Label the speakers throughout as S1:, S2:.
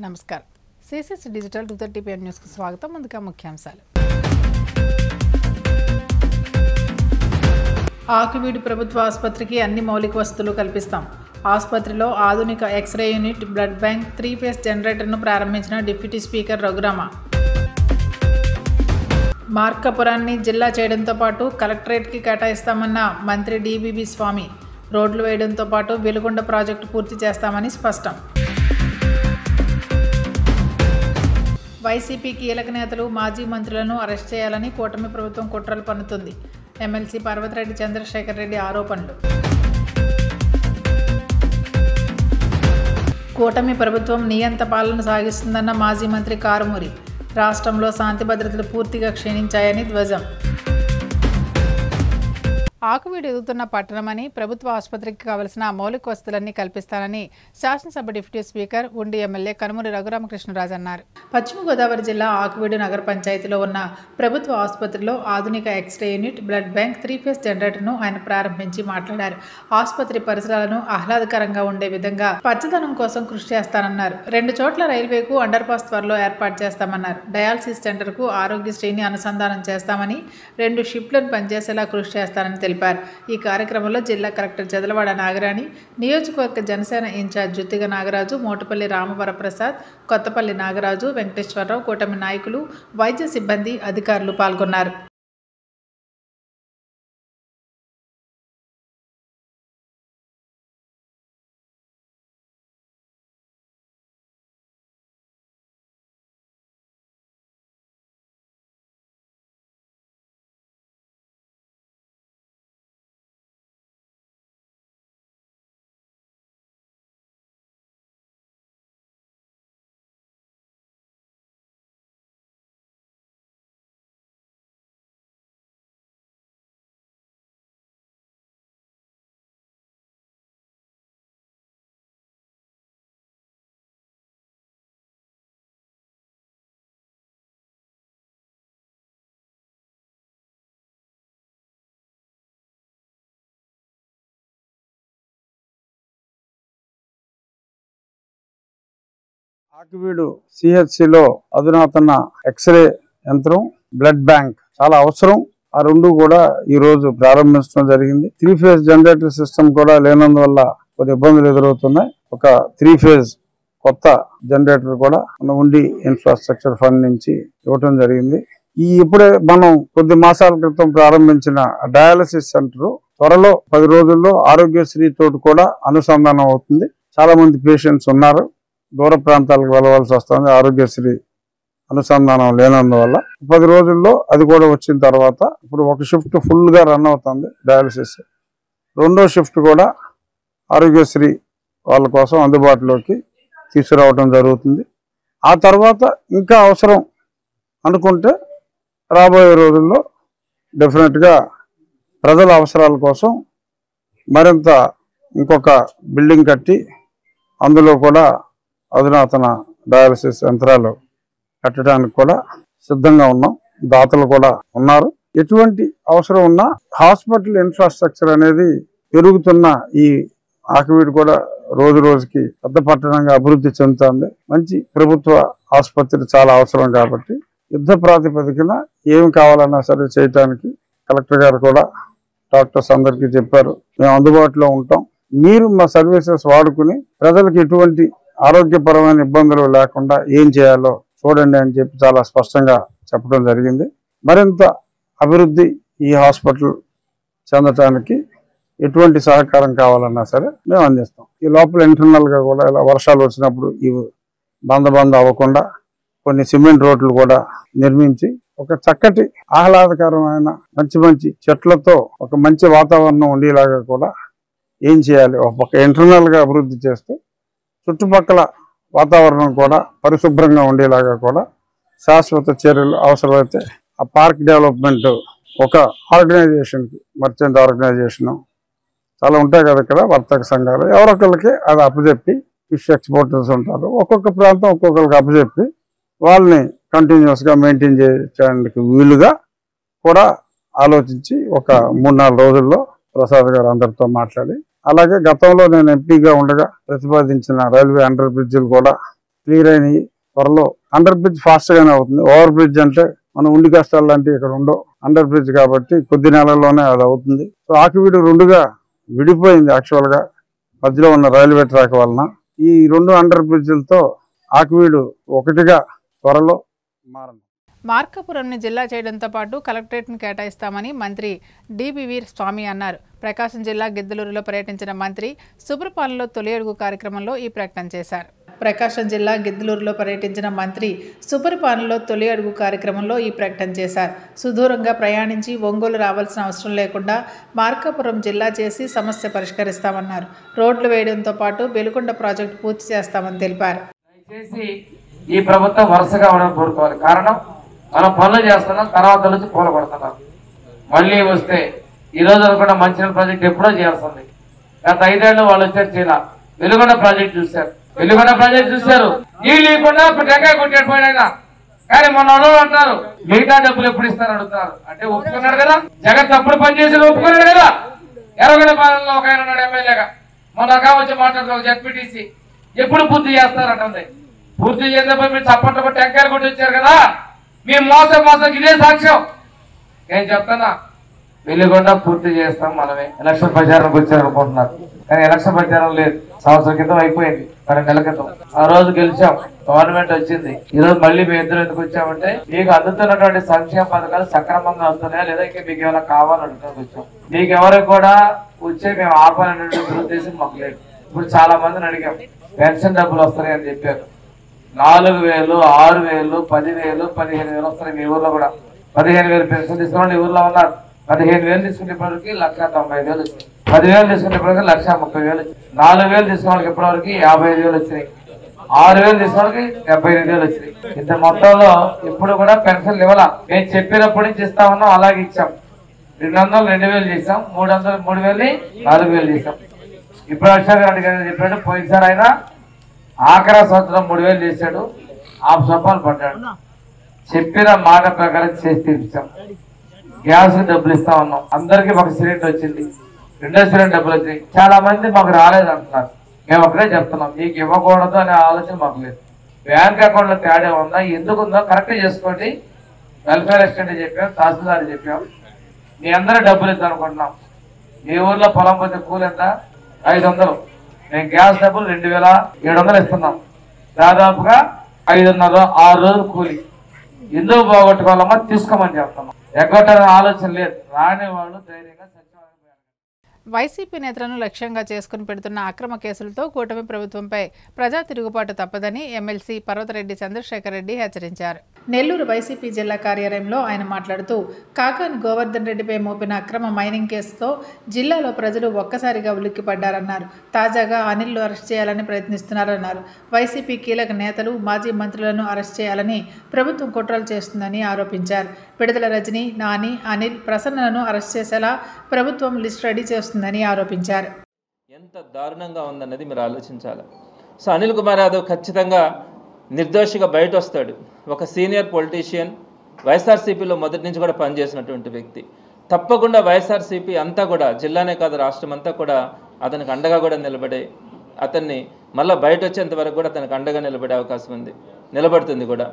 S1: నమస్కారం CCC digital 230 PM news కు స్వాగతం ముందుగా ముఖ్యాంశాలు ఆకువీడు ప్రభుత్వ ఆసుపత్రికి అన్ని మౌలిక వసతులు కల్పిస్తాం ఆసుపత్రిలో ఆధునిక ఎక్స్-రే యూనిట్ బ్లడ్ బ్యాంక్ 3-ఫేజ్ జనరేటర్ను ప్రారంభించిన డిప్యూటీ స్పీకర్ రఘురామ మార్కాపురాన్ని జిల్లా చేయడంతో పాటు కలెక్టరేట్కి కేటాయిస్తామన్న మంత్రి డిబిబి స్వామి రోడ్లు వేయడంతో పాటు వెలుగొండ ప్రాజెక్టు పూర్తి చేస్తామని స్పష్టం వైసీపీ కీలక నేతలు మాజీ మంత్రులను అరెస్ట్ చేయాలని కూటమి ప్రభుత్వం కుట్రలు పన్నుతుంది ఎమ్మెల్సీ పర్వతిరెడ్డి చంద్రశేఖర్ రెడ్డి ఆరోపణలు కూటమి ప్రభుత్వం నియంత పాలన సాగిస్తుందన్న మాజీ మంత్రి కారుమూరి రాష్ట్రంలో శాంతి భద్రతలు పూర్తిగా క్షీణించాయని ధ్వజం ఆకువీడు ఎదుగుతున్న పట్టణమని ప్రభుత్వ ఆసుపత్రికి కావలసిన మౌలిక వసతులన్నీ కల్పిస్తానని శాసనసభ డిప్యూటీ స్పీకర్ ఉండి ఎమ్మెల్యే కనుమూరి రఘురామకృష్ణరాజు అన్నారు పశ్చిమ గోదావరి జిల్లా ఆకువీడు నగర పంచాయతీలో ఉన్న ప్రభుత్వ ఆసుపత్రిలో ఆధునిక ఎక్స్-రే యూనిట్ బ్లడ్ బ్యాంక్ 3-ఫేజ్ జనరేటర్ను ఆయన ప్రారంభించి మాట్లాడారు ఆసుపత్రి పరిసరాలను ఆహ్లాదకరంగా ఉండే విధంగా పచ్చదనం కోసం కృషి చేస్తానన్నారు 2 చోట్ల రైల్వేకు అండర్ పాస్ త్వరలో ఏర్పాటు చేస్తామన్నారు డయాలసిస్ సెంటర్కు ఆరోగ్యశ్రీని అనుసంధానం చేస్తామని 2 షిఫ్ట్లను పనిచేసేలా కృషి చేస్తానని తెలిపారు ఈ కార్యక్రమంలో జిల్లా కలెక్టర్ జదలవాడ నాగరాణి నియోజకవర్గ జనసేన ఇన్ఛార్జ్ జుత్తిగ నాగరాజు మోటుపల్లి రామవరప్రసాద్ కొత్తపల్లి నాగరాజు వెంకటేశ్వరరావు కూటమి నాయకులు వైద్య సిబ్బంది అధికారులు పాల్గొన్నారు
S2: ఆకువీడు సిహెచ్సిలో అధునాతన ఎక్స్రే యంత్రం బ్లడ్ బ్యాంక్ చాలా అవసరం ఆ రెండు కూడా ఈ రోజు ప్రారంభించడం జరిగింది 3-ఫేజ్ జనరేటర్ సిస్టమ్ కూడా లేనందువల్ల కొన్ని ఇబ్బందులు ఎదురవుతున్నాయి ఒక 3-ఫేజ్ కొత్త జనరేటర్ కూడా మన ఉండి ఇన్ఫ్రాస్ట్రక్చర్ ఫండ్ నుంచి ఇవ్వటం జరిగింది ఇప్పుడే మనం కొద్ది మాసాల క్రితం ప్రారంభించిన డయాలసిస్ సెంటర్ త్వరలో 10 రోజుల్లో ఆరోగ్యశ్రీ తోటి కూడా అనుసంధానం అవుతుంది చాలా మంది పేషెంట్స్ ఉన్నారు దూర ప్రాంతాలకు వెళ్ళవలసి వస్తుంది ఆరోగ్యశ్రీ అనుసంధానం లేనందువల్ల 10 రోజుల్లో అది కూడా వచ్చిన తర్వాత ఇప్పుడు ఒక షిఫ్ట్ ఫుల్ గా రన్ అవుతుంది డయాలసిస్ రెండో షిఫ్ట్ కూడా ఆరోగ్యశ్రీ వాళ్ళ కోసం అందుబాటులోకి తీసుకురావడం జరుగుతుంది ఆ తర్వాత ఇంకా అవసరం అనుకుంటే రాబోయే రోజుల్లో డెఫినెట్గా ప్రజల అవసరాల కోసం మరింత ఇంకొక బిల్డింగ్ కట్టి అందులో కూడా అధునాతన డయాలసిస్ యంత్రాలు కట్టడానికి కూడా సిద్ధంగా ఉన్నాం దాతలు కూడా ఉన్నారు ఎటువంటి అవసరం ఉన్నా హాస్పిటల్ ఇన్ఫ్రాస్ట్రక్చర్ అనేది పెరుగుతున్న ఈ ఆకువీడు కూడా రోజు రోజుకి పెద్ద పట్టణంగా అభివృద్ధి చెందుతుంది మంచి ప్రభుత్వ ఆసుపత్రి చాలా అవసరం కాబట్టి యుద్ధ ప్రాతిపదికన ఏమి కావాలన్నా సరే చేయటానికి కలెక్టర్ గారు కూడా డాక్టర్స్ అందరికీ చెప్పారు మేము అందుబాటులో ఉంటాం మీరు మా సర్వీసెస్ వాడుకుని ప్రజలకు ఎటువంటి ఆరోగ్యపరమైన ఇబ్బందులు లేకుండా ఏం చేయాలో చూడండి అని చెప్పి చాలా స్పష్టంగా చెప్పడం జరిగింది మరింత అభివృద్ధి ఈ హాస్పిటల్ చెందటానికి ఎటువంటి సహకారం కావాలన్నా సరే మేము అందిస్తాం ఈ లోపల ఇంటర్నల్ గా కూడా ఇలా వర్షాలు వచ్చినప్పుడు ఇవి బంద అవ్వకుండా కొన్ని సిమెంట్ రోడ్లు కూడా నిర్మించి ఒక చక్కటి ఆహ్లాదకరమైన మంచి చెట్లతో ఒక మంచి వాతావరణం ఉండేలాగా కూడా ఏం చేయాలి ఒక ఇంటర్నల్ గా అభివృద్ధి చేస్తూ చుట్టుపక్కల వాతావరణం కూడా పరిశుభ్రంగా ఉండేలాగా కూడా శాశ్వత చర్యలు అవసరమైతే ఆ పార్క్ డెవలప్మెంట్ ఒక ఆర్గనైజేషన్ మర్చెంట్ ఆర్గనైజేషన్ చాలా ఉంటాయి కదా ఇక్కడ వర్తక సంఘాలు ఎవరొకరికి అది అప్పచెప్పి ఫిష్ ఎక్స్పోర్టర్స్ ఉంటారు ఒక్కొక్క ప్రాంతం ఒక్కొక్కరికి అప్పచెప్పి వాళ్ళని కంటిన్యూస్ గా మెయింటైన్ చేయడానికి వీలుగా కూడా ఆలోచించి ఒక 3-4 రోజుల్లో ప్రసాద్ గారు అందరితో మాట్లాడి అలాగే గతంలో నేను ఎంపీగా ఉండగా ప్రతిపాదించిన రైల్వే అండర్ బ్రిడ్జిలు కూడా క్లియర్ అయినాయి. త్వరలో అండర్ బ్రిడ్జ్ ఫాస్ట్ గానే అవుతుంది. ఓవర్ బ్రిడ్జ్ అంటే మనం ఉండి కష్టాలు లాంటివి ఇక్కడ ఉండవు. అండర్ బ్రిడ్జ్ కాబట్టి కొద్ది నెలల్లోనే అది అవుతుంది. సో ఆకివీడు రెండుగా విడిపోయింది. యాక్చువల్ గా మధ్యలో ఉన్న రైల్వే ట్రాక్ వలన ఈ 2 అండర్ బ్రిడ్జ్లతో ఆకివీడు ఒకటిగా త్వరలో మారను.
S1: మార్కాపురంని జిల్లా చేయడంతో పాటు కలెక్టరేట్ను కేటాయిస్తామని మంత్రి డిబివి స్వామి అన్నారు. ప్రకాశం జిల్లా గిద్దలూరులో పర్యటించిన మంత్రి సుబ్రపాలెంలో తొలి అడుగు కార్యక్రమంలో ఈ ప్రకటన చేశారు. ప్రకాశం జిల్లా గిద్దలూరులో పర్యటించిన మంత్రి సుబ్రపాలెంలో తొలి అడుగు కార్యక్రమంలో ఈ ప్రకటన చేశారు. సుదూరంగా ప్రయాణించి ఒంగోలు రావాల్సిన అవసరం లేకుండా మార్కాపురం జిల్లా చేసి సమస్య పరిష్కరిస్తామన్నారు. రోడ్లు వేయడంతో పాటు బెలుకొండ ప్రాజెక్టు పూర్తి చేస్తామని తెలిపారు.
S3: ఈ ప్రభుత్వం వరుసగా ఉండడం కోరుకోవాలి. కారణం మనం పనులు చేస్తున్నాం, తర్వాత నుంచి పూల పడుతున్నాం. మళ్ళీ వస్తే ఈ రోజు అనుకున్న మంచినీళ్ళ ప్రాజెక్ట్ ఎప్పుడో చేయాల్సింది. గత 5 ఏళ్ళు వాళ్ళు వచ్చారు చేయాల. వెలుగొండ ప్రాజెక్ట్ చూశారు, వెలుగొండ ప్రాజెక్ట్ చూశారు. నీళ్ళు లేకుండా టెంకాయ కొట్టాడు పోయినా. కానీ మొన్న అంటారు మిగతా డబ్బులు ఎప్పుడు ఇస్తారని అడుగుతున్నారు. అంటే ఒప్పుకున్నాడు కదా, జగన్ తప్పుడు పని చేసి ఒప్పుకున్నాడు కదా. ఎర్రగొండ పాలనలో ఒక ఆయన ఉన్నాడు ఎమ్మెల్యేగా, మొన్న వచ్చి మాట్లాడుతున్నారు జడ్పీటీసీ ఎప్పుడు పూర్తి చేస్తారంటుంది. పూర్తి చేసినప్పుడు మీరు చప్పట్లు టెంకాయలు కొట్టి వచ్చారు కదా, మీరు మోసం ఇదే సాక్ష్యం. నేను చెప్తానా, వెలుగొండ పూర్తి చేస్తాం మనమే. ఎలక్షన్ ప్రచారానికి వచ్చారనుకుంటున్నారు, కానీ ఎలక్షన్ ప్రచారం లేదు. సంవత్సరం క్రితం అయిపోయింది, 12 నెలల క్రితం. ఆ రోజు గెలిచాం, గవర్నమెంట్ వచ్చింది. ఈ రోజు మళ్ళీ మేము ఇద్దరు ఎందుకు వచ్చామంటే మీకు అందుతున్నటువంటి సంక్షేమ పథకాలు సక్రమంగా అందుతున్నాయా లేదా, ఇంకా మీకు ఏమైనా కావాలంటే వచ్చాం. మీకు ఎవరికి కూడా వచ్చే మేము ఆపాలనేటువంటి ఉద్దేశం మాకు లేదు. ఇప్పుడు చాలా మందిని అడిగాం, పెన్షన్ డబ్బులు వస్తాయి అని చెప్పారు. 4,000, 6,000, 10,000, 15,000 వస్తాయి. మీ ఊర్లో కూడా 15,000 పెన్షన్ తీసుకున్న ఊర్లో ఉన్నారు. 15,000 తీసుకునేప్పటికి 1,95,000 వచ్చింది. 10,000 తీసుకునేప్పటికి 1,30,000 వచ్చింది. 4,000 తీసుకున్న వాళ్ళకి ఇప్పటివరకు 55,000 వచ్చినాయి. 6,000 తీసుకున్న వాళ్ళకి 78,000 వచ్చినాయి. ఇంత మొత్తంలో ఇప్పుడు కూడా పెన్షన్లు ఇవ్వాల. మేము చెప్పినప్పటి నుంచి ఇస్తా ఉన్నాం, అలాగే ఇచ్చాం. 200 2,000 చేసాం, 300 3,000 4,000 చేసాం. ఇప్పుడు అశోక్ రెడ్డి గారు చెప్పాడు, పోయినసారి ఆయన ఆఖరి సంవత్సరం 3,000 చేశాడు, 5 రూపాయలు పడ్డాడు. చెప్పిన మాట ప్రకారం చేసి తీర్చాం. గ్యాస్ డబ్బులు ఇస్తా ఉన్నాం, అందరికి ఒక సిలిండర్ వచ్చింది, 2వ సిలిండర్ డబ్బులు వచ్చినాయి. చాలా మంది మాకు రాలేదు అంటున్నారు. మేము ఒకటే చెప్తున్నాం, మీకు ఇవ్వకూడదు అనే ఆలోచన మాకు లేదు. బ్యాంక్ అకౌంట్ లో తేడా ఉందా, ఎందుకుందో కరెక్ట్ చేసుకోండి. వెల్ఫేర్ అసిస్టెంట్ చెప్పాం, తహసీల్దార్ చెప్పాం. మీ అందరూ డబ్బులు ఇద్దాం అనుకుంటున్నాం. మీ ఊర్లో పొలం పోతే కూలి ఎంత? 500. మేము గ్యాస్ డబ్బులు 2,700 ఇస్తున్నాం. దాదాపుగా 5,500 6 రోజులు కూలి. ఎందుకు పోగొట్టుకోవాలమ్మా, తీసుకోమని చెప్తున్నాం. ఎగ్గొట్టాలని ఆలోచన లేదు. రాని వాళ్ళు ధైర్యంగా
S1: వైసీపీ నేతలను లక్ష్యంగా చేసుకుని పెడుతున్న అక్రమ కేసులతో కూటమి ప్రభుత్వంపై ప్రజా తిరుగుబాటు తప్పదని ఎమ్మెల్సీ పర్వతరెడ్డి చంద్రశేఖర్ రెడ్డి హెచ్చరించారు. నెల్లూరు వైసీపీ జిల్లా కార్యాలయంలో ఆయన మాట్లాడుతూ కాకాని గోవర్ధన్ రెడ్డిపై మోపిన అక్రమ మైనింగ్ కేసుతో జిల్లాలో ప్రజలు ఒక్కసారిగా ఉలిక్కిపడ్డారన్నారు. తాజాగా అనిల్ను అరెస్ట్ చేయాలని ప్రయత్నిస్తున్నారన్నారు. వైసీపీ కీలక నేతలు, మాజీ మంత్రులను అరెస్ట్ చేయాలని ప్రభుత్వం కుట్రలు చేస్తుందని ఆరోపించారు. పిడతల రజని, నాని, అనిల్, ప్రసన్నలను అరెస్ట్ చేసేలా ప్రభుత్వం లిస్ట్ రెడీ చేస్తుందని ఆరోపించారు.
S4: ఎంత దారుణంగా ఉందన్నది మీరు ఆలోచించాలి. సో అనిల్ కుమార్ యాదవ్ ఖచ్చితంగా నిర్దోషిగా బయట వస్తాడు. ఒక సీనియర్ పొలిటీషియన్, వైఎస్ఆర్సీపీలో మొదటి నుంచి కూడా పనిచేసినటువంటి వ్యక్తి. తప్పకుండా వైఎస్ఆర్సీపీ అంతా కూడా, జిల్లానే కాదు రాష్ట్రం అంతా కూడా అతనికి అండగా కూడా నిలబడే, అతన్ని మళ్ళీ బయట వచ్చేంత వరకు కూడా అతనికి అండగా నిలబడే అవకాశం ఉంది, నిలబడుతుంది కూడా.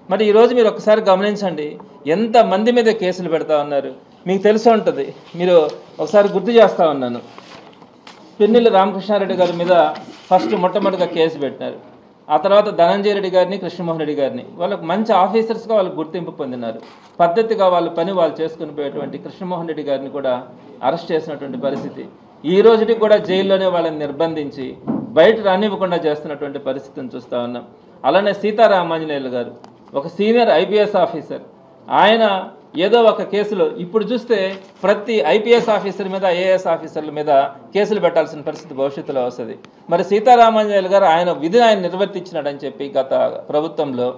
S4: మరి ఈరోజు మీరు ఒకసారి గమనించండి, ఎంతమంది మీద కేసులు పెడతా ఉన్నారు. మీకు తెలిసి ఉంటుంది, మీరు ఒకసారి గుర్తు చేస్తూ ఉన్నాను. పిన్నెల్లి రామకృష్ణారెడ్డి గారి మీద ఫస్ట్ మొట్టమొదటిగా కేసు పెట్టినారు. ఆ తర్వాత ధనంజయ రెడ్డి గారిని, కృష్ణమోహన్ రెడ్డి గారిని, వాళ్ళకు మంచి ఆఫీసర్స్గా వాళ్ళకు గుర్తింపు పొందినారు. పద్ధతిగా వాళ్ళ పని వాళ్ళు చేసుకుని పోయేటువంటి కృష్ణమోహన్ రెడ్డి గారిని కూడా అరెస్ట్ చేసినటువంటి పరిస్థితి. ఈ రోజుకి కూడా జైల్లోనే వాళ్ళని నిర్బంధించి బయట రానివ్వకుండా చేస్తున్నటువంటి పరిస్థితిని చూస్తూ ఉన్నాం. అలానే సీతారామాంజనేయులు గారు ఒక సీనియర్ ఐపీఎస్ ఆఫీసర్, ఆయన ఏదో ఒక కేసులో ఇప్పుడు చూస్తే ప్రతి ఐపీఎస్ ఆఫీసర్ మీద, ఐఏఎస్ ఆఫీసర్ల మీద కేసులు పెట్టాల్సిన పరిస్థితి భవిష్యత్తులో వస్తుంది. మరి సీతారామాంజనేయులు గారు ఆయన విధిని ఆయన నిర్వర్తించినాడని చెప్పి గత ప్రభుత్వంలో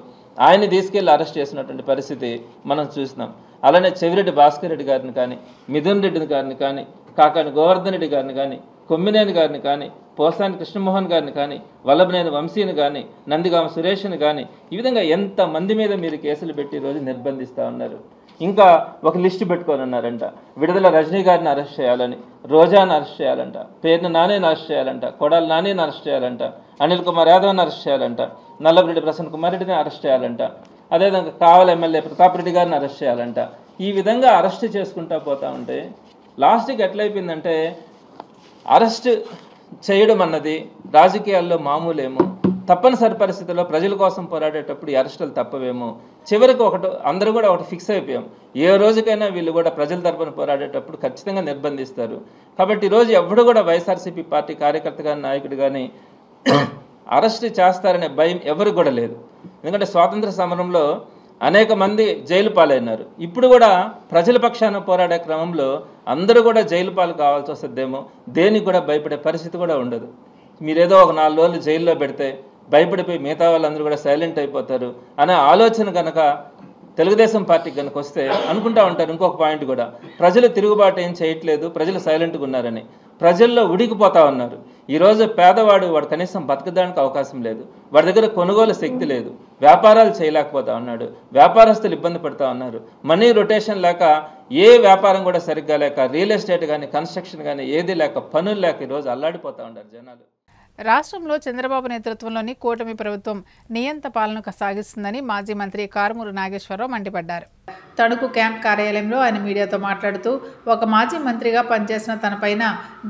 S4: ఆయన్ని తీసుకెళ్లి అరెస్ట్ చేసినటువంటి పరిస్థితి మనం చూసినాం. అలానే చెవిరెడ్డి భాస్కర్ రెడ్డి గారిని కానీ, మిథున్ రెడ్డిని గారిని కానీ, కాకాని గోవర్ధన్ రెడ్డి గారిని కానీ, కొమ్మినేని గారిని కానీ, పోసాని కృష్ణమోహన్ గారిని కానీ, వల్లభనేని వంశీని కానీ, నందిగామ సురేష్ని కానీ, ఈ విధంగా ఎంతమంది మీద మీరు కేసులు పెట్టి ఈరోజు నిర్బంధిస్తూ ఉన్నారు. ఇంకా ఒక లిస్టు పెట్టుకొని ఉన్నారంట, విడుదల రజనీ గారిని అరెస్ట్ చేయాలని, రోజాని అరెస్ట్ చేయాలంట, పేరున నానిని అరెస్ట్ చేయాలంట, కొడాలి నానిని అరెస్ట్ చేయాలంట, అనిల్ కుమార్ యాదవ్ని అరెస్ట్ చేయాలంట, నల్లబరెడ్డి ప్రసన్న కుమార్ రెడ్డిని అరెస్ట్ చేయాలంట, అదేవిధంగా కావలి ఎమ్మెల్యే ప్రతాప్ రెడ్డి గారిని అరెస్ట్ చేయాలంట. ఈ విధంగా అరెస్ట్ చేసుకుంటా పోతా ఉంటే లాస్ట్కి ఎట్లయిపోయిందంటే అరెస్ట్ చేయడం అన్నది రాజకీయాల్లో మామూలేమో, తప్పనిసరి పరిస్థితుల్లో ప్రజల కోసం పోరాడేటప్పుడు ఈ అరెస్టులు తప్పవేమో, చివరికి అందరూ కూడా ఒకటి ఫిక్స్ అయిపోయాం, ఏ రోజుకైనా వీళ్ళు కూడా ప్రజల తరపున పోరాడేటప్పుడు ఖచ్చితంగా నిర్బంధిస్తారు. కాబట్టి ఈరోజు ఎవడు కూడా వైఎస్ఆర్సీపీ పార్టీ కార్యకర్త కానీ నాయకుడు కానీ అరెస్ట్ చేస్తారనే భయం ఎవరికి కూడా లేదు. ఎందుకంటే స్వాతంత్ర సమరంలో అనేక మంది జైలు పాలైనారు. ఇప్పుడు కూడా ప్రజల పక్షాన పోరాడే క్రమంలో అందరూ కూడా జైలు పాలు కావాల్సి వస్తుందేమో, దేనికి కూడా భయపడే పరిస్థితి కూడా ఉండదు. మీరేదో ఒక 4 రోజులు జైల్లో పెడితే భయపడిపోయి మిగతా వాళ్ళందరూ కూడా సైలెంట్ అయిపోతారు అనే ఆలోచన కనుక తెలుగుదేశం పార్టీకి కనుక వస్తే అనుకుంటా ఉంటారు. ఇంకొక పాయింట్ కూడా, ప్రజలు తిరుగుబాటు ఏం చేయట్లేదు, ప్రజలు సైలెంట్గా ఉన్నారని. ప్రజల్లో ఉడికిపోతా ఉన్నారు. ఈరోజు పేదవాడు వాడు కనీసం బతకడానికి అవకాశం లేదు, వాడి దగ్గర కొనుగోలు శక్తి లేదు, వ్యాపారాలు చేయలేకపోతా ఉన్నాడు, వ్యాపారస్తులు ఇబ్బంది పడుతూ ఉన్నారు, మనీ రొటేషన్ లేక ఏ వ్యాపారం కూడా సరిగ్గా లేక, రియల్ ఎస్టేట్ కానీ కన్స్ట్రక్షన్ కానీ ఏది లేక, పనులు లేక ఈరోజు అల్లాడిపోతూ ఉన్నారు జనాలు.
S1: రాష్ట్రంలో చంద్రబాబు నేతృత్వంలోని కూటమి ప్రభుత్వం నియంత పాలన సాగిస్తుందని మాజీ మంత్రి కారుమూరు నాగేశ్వరరావు మండిపడ్డారు. తణుకు క్యాంప్ కార్యాలయంలో ఆయన మీడియాతో మాట్లాడుతూ, ఒక మాజీ మంత్రిగా పనిచేసిన తనపైన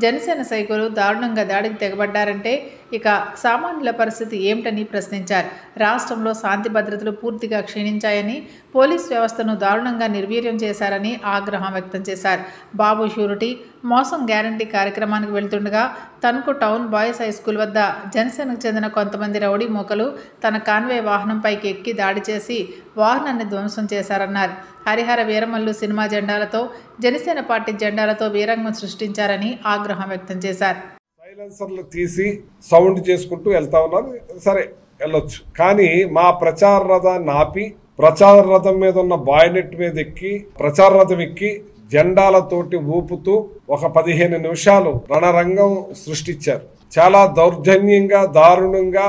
S1: జనసేన సైకులు దారుణంగా దాడికి తెగబడ్డారంటే ఇక సామాన్యుల పరిస్థితి ఏమిటని ప్రశ్నించారు. రాష్ట్రంలో శాంతి భద్రతలు పూర్తిగా క్షీణించాయని, పోలీస్ వ్యవస్థను దారుణంగా నిర్వీర్యం చేశారని ఆగ్రహం వ్యక్తం చేశారు. బాబు షూరిటీ మోసం గ్యారంటీ కార్యక్రమానికి వెళ్తుండగా Tanuku town boys high school వద్ద జనసేనకు చెందిన కొంతమంది రౌడీ మూకలు తన కాన్వే వాహనంపైకి ఎక్కి దాడి చేసి వాహనాన్ని ధ్వంసం చేశారన్నారు. హరిహర వీరమల్లు సినిమా జెండాలతో, జనసేన పార్టీ జెండాలతో వీరంగం సృష్టించారని ఆగ్రహం వ్యక్తం చేశారు.
S5: సైలెన్సర్లు తీసి సౌండ్ చేసుకుంటూ వెళ్తా ఉన్నారు. సరే వెళ్ళొచ్చు, కానీ మా ప్రచార రథాన్ని ఆపి, ప్రచార రథం మీద ఉన్న బాయ్నెట్ మీద ఎక్కి, ప్రచార రథం ఎక్కి జెండాలతోటి ఊపుతూ ఒక 15 నిమిషాలు రణరంగం సృష్టించారు. చాలా దౌర్జన్యంగా, దారుణంగా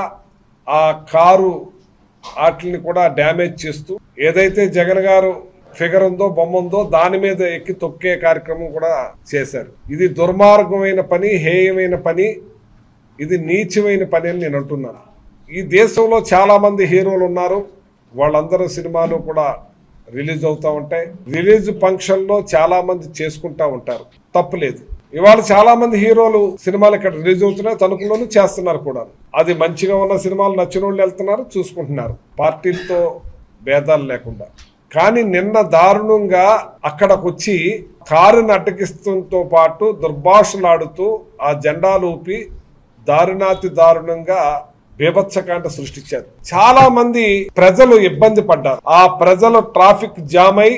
S5: ఆ కారు వాటిని కూడా డ్యామేజ్ చేస్తూ, ఏదైతే జగన్ గారు ఫిగర్ ఉందో, బొమ్మ ఉందో దాని మీద ఎక్కి తొక్కే కార్యక్రమం కూడా చేశారు. ఇది దుర్మార్గమైన పని, హేయమైన పని, ఇది నీచమైన పని అని నేను అంటున్నాను. ఈ దేశంలో చాలా మంది హీరోలు ఉన్నారు, వాళ్ళందరూ సినిమాలు కూడా రిలీజ్ అవుతూ ఉంటాయి. రిలీజ్ ఫంక్షన్ లో చాలా మంది చేసుకుంటా ఉంటారు, తప్పులేదు. ఇవాళ చాలా మంది హీరోలు సినిమాలు ఇక్కడ రిలీజ్ అవుతున్నాయి, తణుకులోనూ చేస్తున్నారు కూడా. అది మంచిగా ఉన్న సినిమాలు నచ్చిన వాళ్ళు వెళ్తున్నారు, చూసుకుంటున్నారు, పార్టీలతో భేదాలు లేకుండా. కానీ నిన్న దారుణంగా అక్కడికి వచ్చి కారుని అడ్డగిస్తుంతో పాటు దుర్భాషలాడుతూ ఆ జెండాలు ఊపి దారుణాతి దారుణంగా బీభత్సకాండ సృష్టించారు. చాలా మంది ప్రజలు ఇబ్బంది పడ్డారు. ఆ ప్రజలు ట్రాఫిక్ జామ్ అయి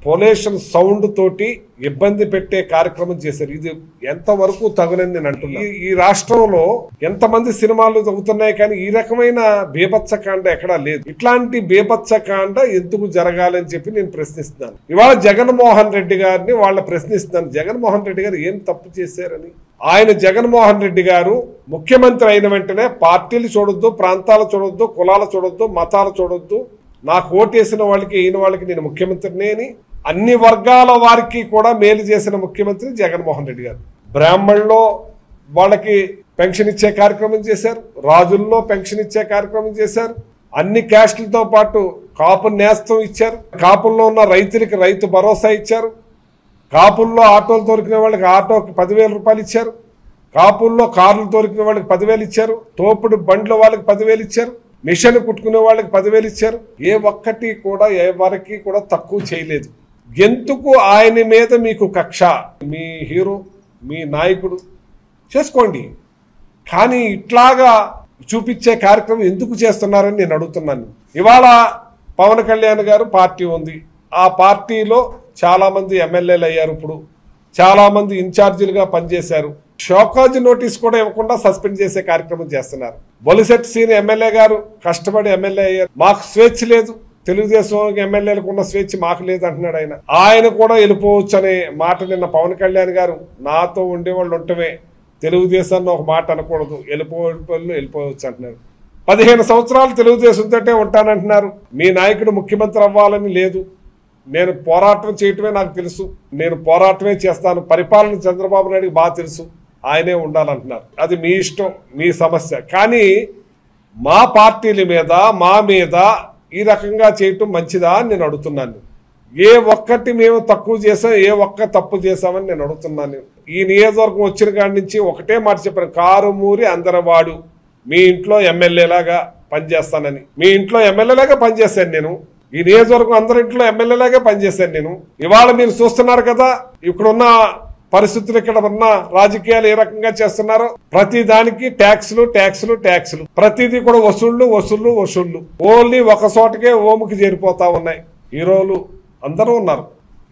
S5: పొల్యూషన్ సౌండ్ తోటి ఇబ్బంది పెట్టే కార్యక్రమం చేశారు. ఇది ఎంతవరకు తగునని నేను అంటున్నాను. ఈ రాష్ట్రంలో ఎంతమంది సినిమాలు అవుతున్నాయి, కానీ ఈ రకమైన బీభత్సకాండ ఎక్కడా లేదు. ఇట్లాంటి బీభత్సకాండ ఎందుకు జరగాలని చెప్పి నేను ప్రశ్నిస్తున్నాను. ఇవాళ జగన్మోహన్ రెడ్డి గారిని వాళ్ళ ప్రశ్నిస్తున్నాను. జగన్మోహన్ రెడ్డి గారు ఏం తప్పు చేశారని? ఆయన జగన్మోహన్ రెడ్డి గారు ముఖ్యమంత్రి అయిన వెంటనే పార్టీలు చూడొద్దు, ప్రాంతాలు చూడొద్దు, కులాలు చూడొద్దు, మతాలు చూడొద్దు, నాకు ఓటేసిన వాళ్ళకి అయిన వాళ్ళకి నేను ముఖ్యమంత్రిని అని అన్ని వర్గాల వారికి కూడా మేలు చేసిన ముఖ్యమంత్రి జగన్మోహన్ రెడ్డి గారు. బ్రాహ్మణుల్లో వాళ్ళకి పెన్షన్ ఇచ్చే కార్యక్రమం చేశారు, రాజుల్లో పెన్షన్ ఇచ్చే కార్యక్రమం చేశారు, అన్ని క్యాస్టులతో పాటు కాపు నేస్తం ఇచ్చారు, కాపుల్లో ఉన్న రైతులకి రైతు భరోసా ఇచ్చారు, కాపుల్లో ఆటోలు దొరికిన వాళ్ళకి ఆటోకి 10,000 రూపాయలు ఇచ్చారు, కాపుల్లో కార్లు దొరికిన వాళ్ళకి 10,000 ఇచ్చారు, తోపుడు బండ్ల వాళ్ళకి 10,000 ఇచ్చారు, మిషన్ కుట్టుకునే వాళ్ళకి 10,000 ఇచ్చారు. ఏ ఒక్కటి కూడా ఎవరికి కూడా తక్కువ చేయలేదు. ఎందుకు ఆయన మీద మీకు కక్ష? మీ హీరో, మీ నాయకుడు చేసుకోండి, కానీ ఇట్లాగా చూపించే కార్యక్రమం ఎందుకు చేస్తున్నారని నేను అడుగుతున్నాను. ఇవాళ పవన్ కళ్యాణ్ గారు పార్టీ ఉంది, ఆ పార్టీలో చాలా మంది ఎమ్మెల్యేలు అయ్యారు, ఇప్పుడు చాలా మంది ఇన్ఛార్జీలుగా పనిచేశారు. షోకాజ్ నోటీస్ కూడా ఇవ్వకుండా సస్పెండ్ చేసే కార్యక్రమం చేస్తున్నారు. బొలిశెట్టి సీని ఎమ్మెల్యే గారు కష్టపడి ఎమ్మెల్యే అయ్యారు. మాకు స్వేచ్ఛ లేదు, తెలుగుదేశం ఎమ్మెల్యేలకు ఉన్న స్వేచ్ఛ మాకు లేదు అంటున్నాడు ఆయన. ఆయన కూడా వెళ్ళిపోవచ్చు అనే మాట నిన్న పవన్ కళ్యాణ్ గారు నాతో ఉండేవాళ్ళు ఉండటమే తెలుగుదేశాన్ని ఒక మాట అనకూడదు, వెళ్ళిపోవచ్చు అంటున్నారు. 15 సంవత్సరాలు తెలుగుదేశంతోటే ఉంటానంటున్నారు. మీ నాయకుడు ముఖ్యమంత్రి అవ్వాలని లేదు. నేను పోరాటం చేయటమే నాకు తెలుసు, నేను పోరాటమే చేస్తాను. పరిపాలన చంద్రబాబు నాయుడుకి బాగా తెలుసు, ఆయనే ఉండాలంటున్నారు. అది మీ ఇష్టం, మీ సమస్య. కానీ మా పార్టీల మీద, మా మీద ఈ రకంగా చేయటం మంచిదా అని నేను అడుగుతున్నాను. ఏ ఒక్కటి మేము తక్కువ చేసాం, ఏ ఒక్క తప్పు చేసామని నేను అడుగుతున్నాను. ఈ నియోజకవర్గం వచ్చిన కాడి నుంచి ఒకటే మాట చెప్పాను, కారుమూరి అందరవాడు మీ ఇంట్లో ఎమ్మెల్యేలాగా పనిచేస్తానని. మీ ఇంట్లో ఎమ్మెల్యేలాగా పనిచేశాను నేను, ఈ నియోజకవర్గం అందరింట్లో ఎమ్మెల్యేలాగా పనిచేశాను నేను. ఇవాళ మీరు చూస్తున్నారు కదా ఇక్కడున్న పరిస్థితులు, ఇక్కడ ఉన్న రాజకీయాలు ఏ రకంగా చేస్తున్నారో. ప్రతి దానికి ట్యాక్సులు, ప్రతిదీ కూడా వసూళ్లు. ఓన్లీ ఒక చోటకే ఓముకి చేరిపోతా ఉన్నాయి. హీరోలు అందరూ ఉన్నారు,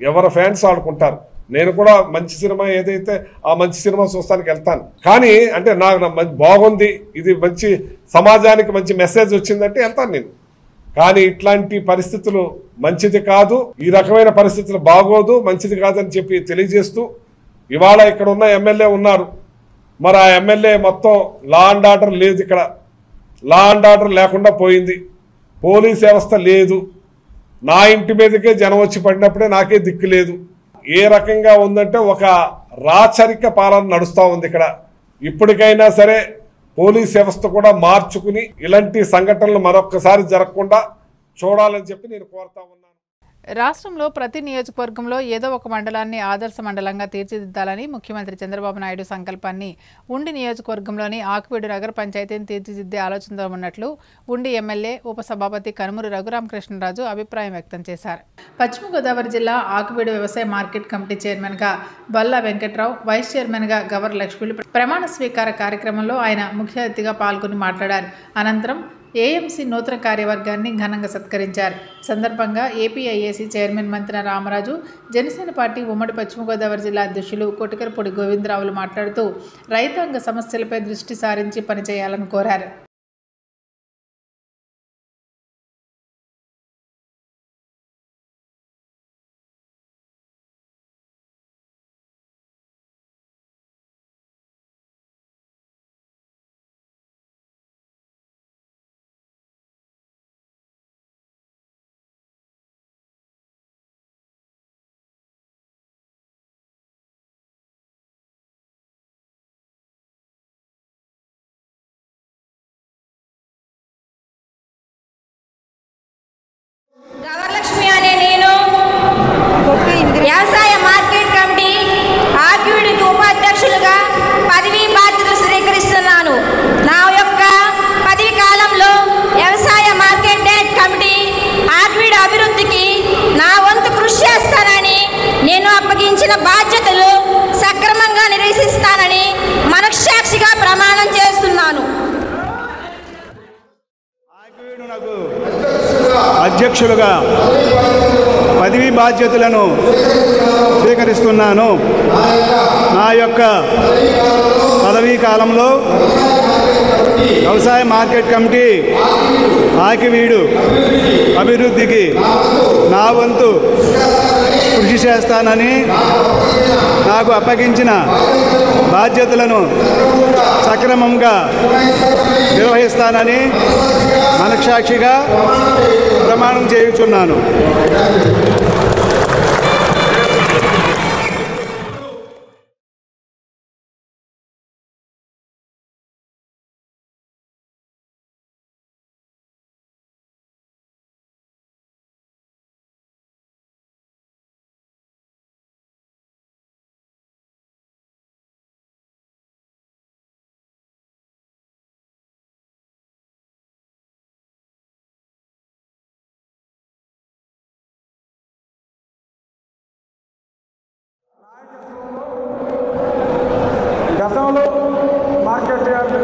S5: ఎవరి ఫ్యాన్స్ ఆడుకుంటారు. నేను కూడా మంచి సినిమా ఏదైతే ఆ మంచి సినిమా చూస్తానికి వెళ్తాను. కానీ అంటే నాకు బాగుంది, ఇది మంచి సమాజానికి మంచి మెసేజ్ వచ్చిందంటే వెళ్తాను నేను. కానీ ఇట్లాంటి పరిస్థితులు మంచిది కాదు, ఈ రకమైన పరిస్థితులు బాగోదు, మంచిది కాదని చెప్పి తెలియజేస్తూ, ఇవాళ ఇక్కడ ఉన్న ఎమ్మెల్యే ఉన్నారు, మరి ఆ ఎమ్మెల్యే మొత్తం లా అండ్ ఆర్డర్ లేదు. ఇక్కడ లా అండ్ ఆర్డర్ లేకుండా పోయింది, పోలీస్ వ్యవస్థ లేదు. నా ఇంటి మీదకే జనం వచ్చి పడినప్పుడే నాకే దిక్కు లేదు. ఏ రకంగా ఉందంటే ఒక రాచరిక పాలన నడుస్తూ ఉంది ఇక్కడ. ఇప్పటికైనా సరే పోలీస్ వ్యవస్థ కూడా మార్చుకుని ఇలాంటి సంఘటనలు మరొకసారి జరగకుండా చూడాలని చెప్పి నేను కోరుతా ఉన్నాను.
S1: రాష్ట్రంలో ప్రతి నియోజకవర్గంలో ఏదో ఒక మండలాన్ని ఆదర్శ మండలంగా తీర్చిదిద్దాలని ముఖ్యమంత్రి చంద్రబాబు నాయుడు సంకల్పాన్ని ఉండి నియోజకవర్గంలోని ఆకువీడు నగర పంచాయతీని తీర్చిదిద్దే ఆలోచనతో ఉన్నట్లు ఉండి ఎమ్మెల్యే ఉపసభాపతి కనుమూరి రఘురామకృష్ణరాజు అభిప్రాయం వ్యక్తం చేశారు. పశ్చిమ గోదావరి జిల్లా ఆకువీడు వ్యవసాయ మార్కెట్ కమిటీ చైర్మన్గా బల్లా వెంకట్రావు, వైస్ చైర్మన్గా గవర్ లక్ష్మీలు ప్రమాణ స్వీకార కార్యక్రమంలో ఆయన ముఖ్య అతిథిగా పాల్గొని మాట్లాడారు. అనంతరం ఏఎంసీ నూతన కార్యవర్గాన్ని ఘనంగా సత్కరించారు. సందర్భంగా ఏపీఐఏసీ చైర్మన్ మంత్రి రామరాజు, జనసేన పార్టీ ఉమ్మడి పశ్చిమ గోదావరి జిల్లా అధ్యక్షులు కొటికరపూడి గోవిందరావులు మాట్లాడుతూ రైతాంగ సమస్యలపై దృష్టి సారించి పనిచేయాలని కోరారు.
S6: గవర్లక్ష్మి అనే నేను వ్యవసాయ మార్కెట్ కమిటీ ఆకువీడుకి ఉపాధ్యక్షులుగా పదవీ బాధ్యతలు స్వీకరిస్తున్నాను. నా యొక్క పదవి కాలంలో వ్యవసాయ మార్కెట్ కమిటీ ఆకువీడు అభివృద్ధికి నా వంతు కృషి చేస్తానని, నేను అప్పగించిన బాధ్యతలు సక్రమంగా నిర్వహిస్తానని మనస్సాక్షిగా ప్రమాణం చేస్తున్నాను.
S7: అధ్యక్షులుగా పదవీ బాధ్యతలను స్వీకరిస్తున్నాను. నా యొక్క పదవీ కాలంలో వ్యవసాయ మార్కెట్ కమిటీ ఆకివీడు అభివృద్ధికి నా వంతు కృషి చేస్తానని, నాకు అప్పగించిన బాధ్యతలను సక్రమంగా నిర్వహిస్తానని మనస్సాక్షిగా ప్రమాణం చేయుచున్నాను.
S2: గతంలో మార్కెట్ యార్డ్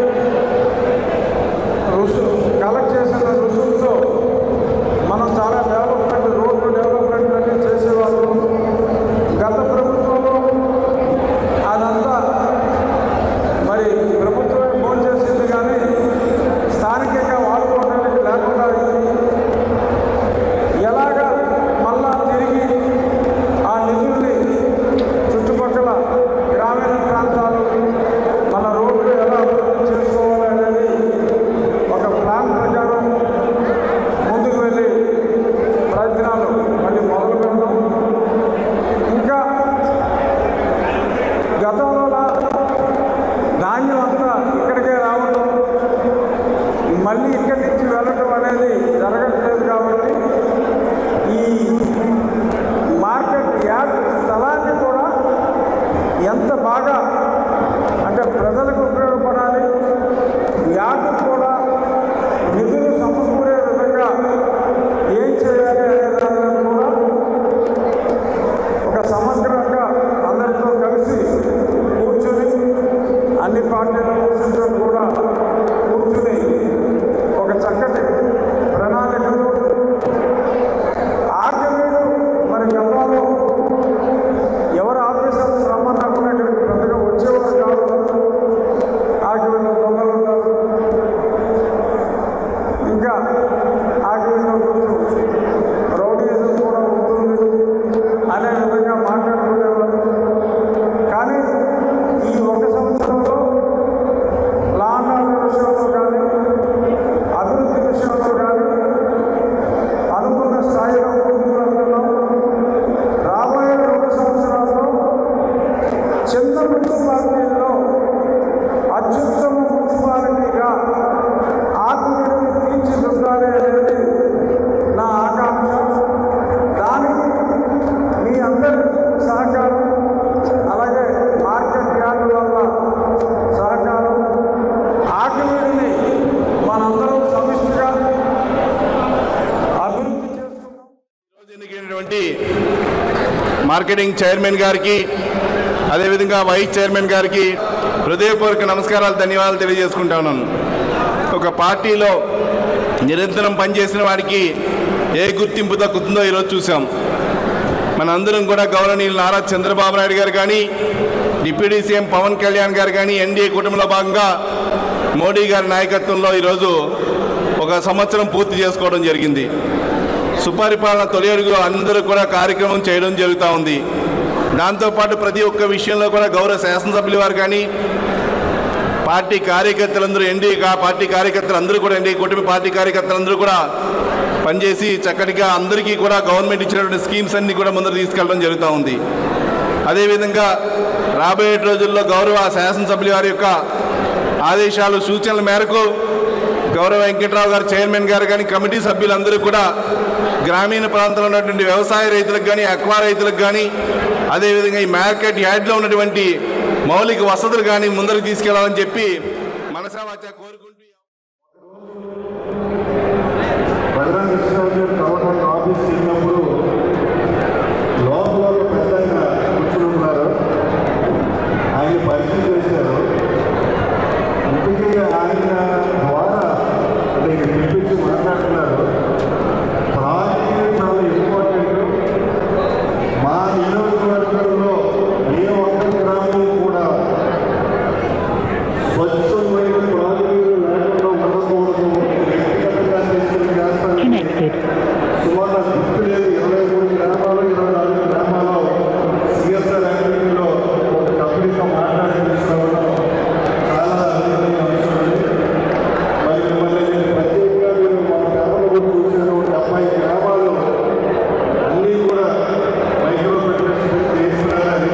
S2: కలెక్ట్ చేసిన రుసుముతో మనం చాలా డెవలప్మెంట్, రోడ్లు డెవలప్మెంట్ అన్నీ చేసేవాళ్ళు. గత ప్రభుత్వంలో అదంతా మరి ప్రభుత్వమే ఫోన్ చేసింది, కానీ స్థానికంగా వాడుకోవడానికి లేకుండా ఎలాగా మళ్ళా తిరిగి ఆ నిధుల్ని చుట్టుపక్కల గ్రామీణ ప్రాంతాలు
S7: మార్కెటింగ్ చైర్మన్ గారికి, అదేవిధంగా వైస్ చైర్మన్ గారికి హృదయపూర్వక నమస్కారాలు, ధన్యవాదాలు తెలియజేసుకుంటా ఉన్నాను. ఒక పార్టీలో నిరంతరం పనిచేసిన వాడికి ఏ గుర్తింపు దక్కుతుందో ఈరోజు చూసాం. మనందరం కూడా గౌరవనీయులు నారా చంద్రబాబు నాయుడు గారు కానీ, డిప్యూటీ సీఎం పవన్ కళ్యాణ్ గారు కానీ ఎన్డీఏ కుటుంబంలో భాగంగా మోడీ గారి నాయకత్వంలో ఈరోజు ఒక సంవత్సరం పూర్తి చేసుకోవడం జరిగింది. సుపరిపాలన తొలి అడుగులో అందరూ కూడా కార్యక్రమం చేయడం జరుగుతూ ఉంది. దాంతోపాటు ప్రతి ఒక్క విషయంలో కూడా గౌరవ శాసనసభ్యుల వారు కానీ, పార్టీ కార్యకర్తలందరూ పార్టీ కార్యకర్తలందరూ కూడా ఎన్డీఏ కూటమి పార్టీ కార్యకర్తలందరూ కూడా పనిచేసి చక్కటిగా అందరికీ కూడా గవర్నమెంట్ ఇచ్చినటువంటి స్కీమ్స్ అన్నీ కూడా ముందర తీసుకెళ్ళడం జరుగుతూ ఉంది. అదేవిధంగా రాబోయే రోజుల్లో గౌరవ శాసనసభ్యుల వారి యొక్క ఆదేశాలు, సూచనల మేరకు గౌరవ వెంకట్రావు గారు చైర్మన్ గారు కానీ, కమిటీ సభ్యులందరూ కూడా గ్రామీణ ప్రాంతంలో ఉన్నటువంటి వ్యవసాయ రైతులకు కానీ, అక్వా రైతులకు కానీ, అదేవిధంగా ఈ మార్కెట్ యార్డ్లో ఉన్నటువంటి మౌలిక వసతులు కానీ ముందరకు తీసుకెళ్లాలని చెప్పి మనసావాచ కోరుకుంటూ
S8: ఆఫీస్ వెళ్ళినప్పుడు లోపల పెద్దగా కూర్చుని ఉన్నారు. ఆయన పరిస్థితి చేశారు. ఇంటికి ఆయన ద్వారా అంటే పిలిపించి మాట్లాడుతున్నారు. రాజకీయం చాలా ఇంపార్టెంట్. మా నియోజకవర్గంలో ఏ ఒక్క గ్రామం కూడా స్వచ్ఛమైన త్రాగునీరు లేకుండా ఉండకూడదు. వ్యక్తిగతంగా తీసుకుని చేస్తాను. సుమారు గుర్తు లేదు, 23 గ్రామాలు 24 గ్రామాల్లో సిఎస్ఆర్ యాక్టివిటీలో ఒక కంపెనీతో మాట్లాడి తీసుకోవడం చాలా అద్భుతమైన అంశం. మరి మిమ్మల్ని నేను ప్రత్యేకంగా మీరు మా గ్రామంలో కూడా చూసిన 70 గ్రామాలు అన్నీ కూడా మైక్రో ఫెడరేషన్ చేస్తున్నారని,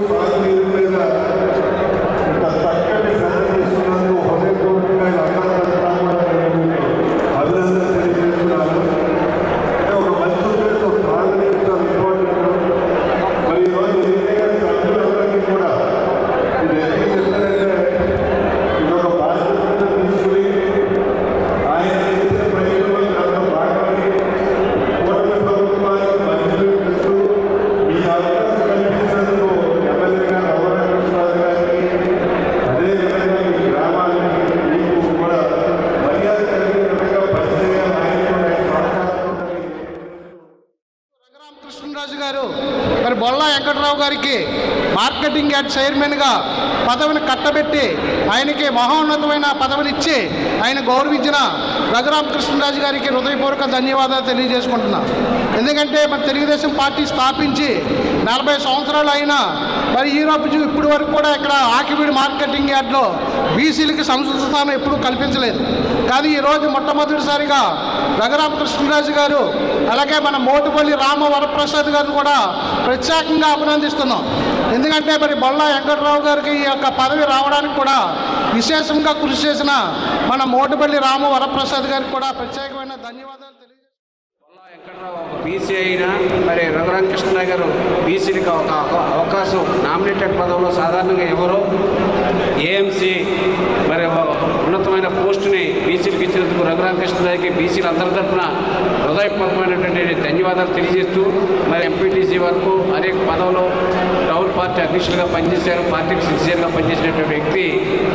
S8: సాగునీరు మీద ఇంత చక్కటి శ్రద్ధ చేస్తున్నందుకు హృదయపూర్వకంగా అందరూ కూడా అభినందన తెలియజేస్తున్నాను. ఒక మంచి ఉద్దేశం సాగునీరు చాలా ఇంపార్టెంట్. మరి ఈరోజు సభ్యులందరికీ కూడా ఇది ఎందుకు చెప్తారంటే, ఇదొక బాధ్యత తీసుకుని ఆయన చేసే ప్రయోజనం దాంట్లో భాగమని కూటమి ప్రభుత్వానికి మంజూరు చేస్తూ ఈ అవకాశం కల్పించినందుకు ఎమ్మెల్యేగా రఘురామకృష్ణరాజు గారికి, అదేవిధంగా ఈ గ్రామానికి మీకు కూడా మర్యాద కలిగే విధంగా పనిచేయాలని ఆయన కూడా
S9: రఘురామకృష్ణరాజు గారు మరి బొల్లా వెంకట్రావు గారికి మార్కెటింగ్ యార్డ్ చైర్మన్గా పదవిని కట్టబెట్టి ఆయనకి మహోన్నతమైన పదవినిచ్చి ఆయన గౌరవించిన రఘురామకృష్ణరాజు గారికి హృదయపూర్వక ధన్యవాదాలు తెలియజేసుకుంటున్నా. ఎందుకంటే మరి తెలుగుదేశం పార్టీ స్థాపించి 40 సంవత్సరాలు అయినా మరి ఈ రోజు ఇప్పటి వరకు కూడా ఇక్కడ ఆకివీడు మార్కెటింగ్ యార్డ్లో బీసీలకి సంస్కృత స్థానం ఎప్పుడూ కల్పించలేదు. కానీ ఈరోజు మొట్టమొదటిసారిగా రఘురామకృష్ణరాజు గారు, అలాగే మన మోటుపల్లి రామ వరప్రసాద్ గారిని కూడా ప్రత్యేకంగా అభినందిస్తున్నాం. ఎందుకంటే మరి బొల్లా వెంకట్రావు గారికి ఈ యొక్క పదవి రావడానికి కూడా విశేషంగా కృషి చేసిన మన మోటుపల్లి రామ వరప్రసాద్ గారికి కూడా ప్రత్యేకమైన ధన్యవాదాలు తెలియజేస్తున్నాం.
S10: బీసీ అయినా మరి రఘురామకృష్ణరావు గారు బీసీలకు ఒక అవకాశం నామినేటెడ్ పదవిలో సాధారణంగా ఎవరో ఏఎంసీ మరి ఉన్నతమైన పోస్టుని బీసీలకు ఇచ్చినందుకు రఘురామకృష్ణరావుకి బీసీలు అందరి తరఫున హృదయపూర్వకమైనటువంటి ధన్యవాదాలు తెలియజేస్తూ మరి ఎంపీటీసీ వరకు అనేక పదవులు టౌన్ పార్టీ అధ్యక్షులుగా పనిచేశారు. పార్టీకి సిన్సియర్గా పనిచేసినటువంటి వ్యక్తి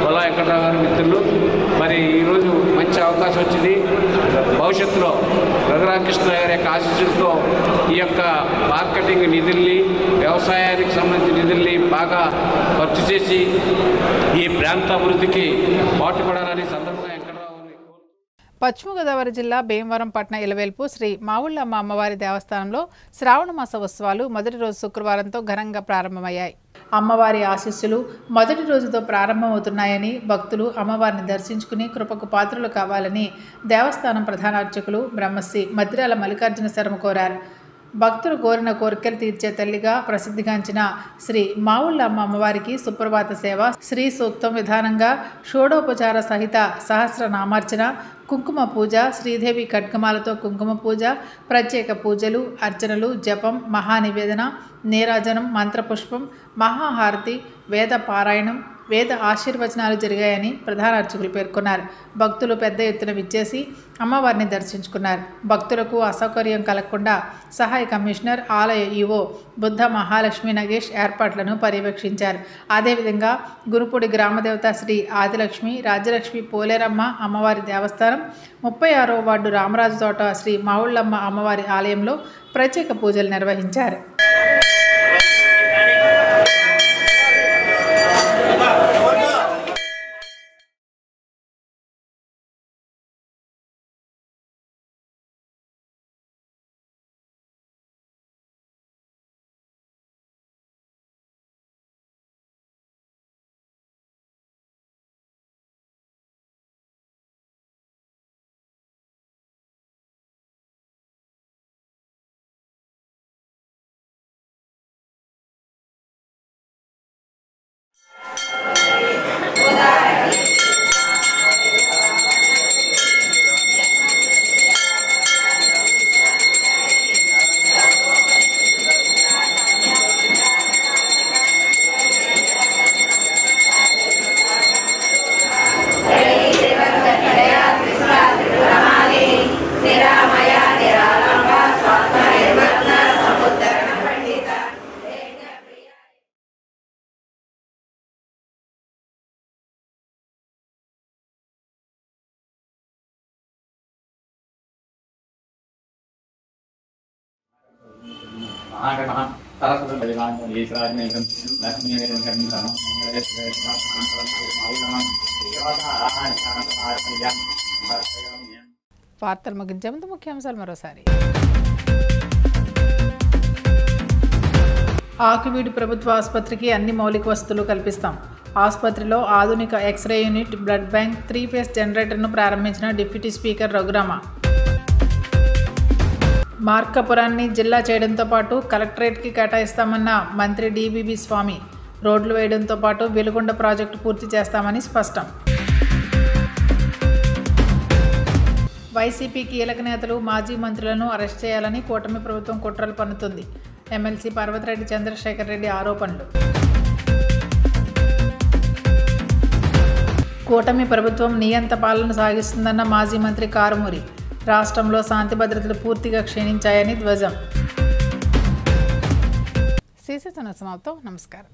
S10: బొల్లా వెంకట్రావు గారి మిత్రులు. మరి ఈరోజు మంచి అవకాశం వచ్చింది. భవిష్యత్తులో రఘురామకృష్ణరావు గారి యొక్క ఆశీస్సులతో ఈ యొక్క మార్కెటింగ్ నిధుల్ని, వ్యవసాయానికి సంబంధించిన నిధుల్ని బాగా ఖర్చు చేసి ఈ ప్రాంత అభివృద్ధికి పాటుపడాలని సందర్భంగా
S1: పశ్చిమ గోదావరి జిల్లా భీమవరం పట్టణ ఇలవేల్పు శ్రీ మావుళ్ళమ్మ అమ్మవారి దేవస్థానంలో శ్రావణ మాస ఉత్సవాలు మొదటి రోజు శుక్రవారంతో ఘనంగా ప్రారంభమయ్యాయి. అమ్మవారి ఆశీస్సులు మొదటి రోజుతో ప్రారంభమవుతున్నాయని భక్తులు అమ్మవారిని దర్శించుకుని కృపకు పాత్రలు కావాలని దేవస్థానం ప్రధాన అర్చకులు బ్రహ్మశ్రీ మద్దిరాల మల్లికార్జున శర్మ కోరారు. భక్తులు కోరిన కోరికలు తీర్చే తల్లిగా ప్రసిద్ధిగాంచిన శ్రీ మావుళ్ళమ్మ అమ్మవారికి సుప్రభాత సేవ, శ్రీ సూక్తం విధానంగా షోడోపచార సహిత సహస్రనామార్చన, కుంకుమ పూజ, శ్రీదేవి ఖడ్గమాలతో కుంకుమ పూజ, ప్రత్యేక పూజలు, అర్చనలు, జపం, మహానివేదన, నీరాజనం, మంత్రపుష్పం, మహాహారతి, వేద పారాయణం, వేద ఆశీర్వచనాలు జరిగాయని ప్రధాన అర్చకులు పేర్కొన్నారు. భక్తులు పెద్ద ఎత్తున విచ్చేసి అమ్మవారిని దర్శించుకున్నారు. భక్తులకు అసౌకర్యం కలగకుండా సహాయ కమిషనర్, ఆలయ ఈవో బుద్ధ మహాలక్ష్మి నగేష్ ఏర్పాట్లను పర్యవేక్షించారు. అదేవిధంగా గురుపూడి గ్రామదేవత శ్రీ ఆదిలక్ష్మి, రాజ్యలక్ష్మి పోలేరమ్మ అమ్మవారి దేవస్థానం, 36వ వార్డు రామరాజు తోట శ్రీ మావుళ్ళమ్మ అమ్మవారి ఆలయంలో ప్రత్యేక పూజలు నిర్వహించారు. వార్తలు ముగించే ముందు ముఖ్యాంశాలు మరోసారి. ఆకువీడు ప్రభుత్వ ఆసుపత్రికి అన్ని మౌలిక వసతులు కల్పిస్తాం. ఆసుపత్రిలో ఆధునిక ఎక్స్రే యూనిట్, బ్లడ్ బ్యాంక్, 3-ఫేస్ జనరేటర్ను ప్రారంభించిన డిప్యూటీ స్పీకర్ రఘురామ. మార్కాపురాన్ని జిల్లా చేయడంతో పాటు కలెక్టరేట్కి కేటాయిస్తామన్న మంత్రి డిబిబి స్వామి. రోడ్లు వేయడంతో పాటు వెలుగొండ ప్రాజెక్టు పూర్తి చేస్తామని స్పష్టం. వైసీపీ కీలక నేతలు, మాజీ మంత్రులను అరెస్ట్ చేయాలని కూటమి ప్రభుత్వం కుట్రలు పన్నుతుంది. ఎమ్మెల్సీ పర్వతిరెడ్డి చంద్రశేఖర్ రెడ్డి ఆరోపణలు. కూటమి ప్రభుత్వం నియంత పాలన సాగిస్తుందన్న మాజీ మంత్రి కారుమూరి. రాష్ట్రంలో శాంతి భద్రతలు పూర్తిగా క్షీణించాయని ధ్వజం. సీసీ సమాప్తం. నమస్కారం.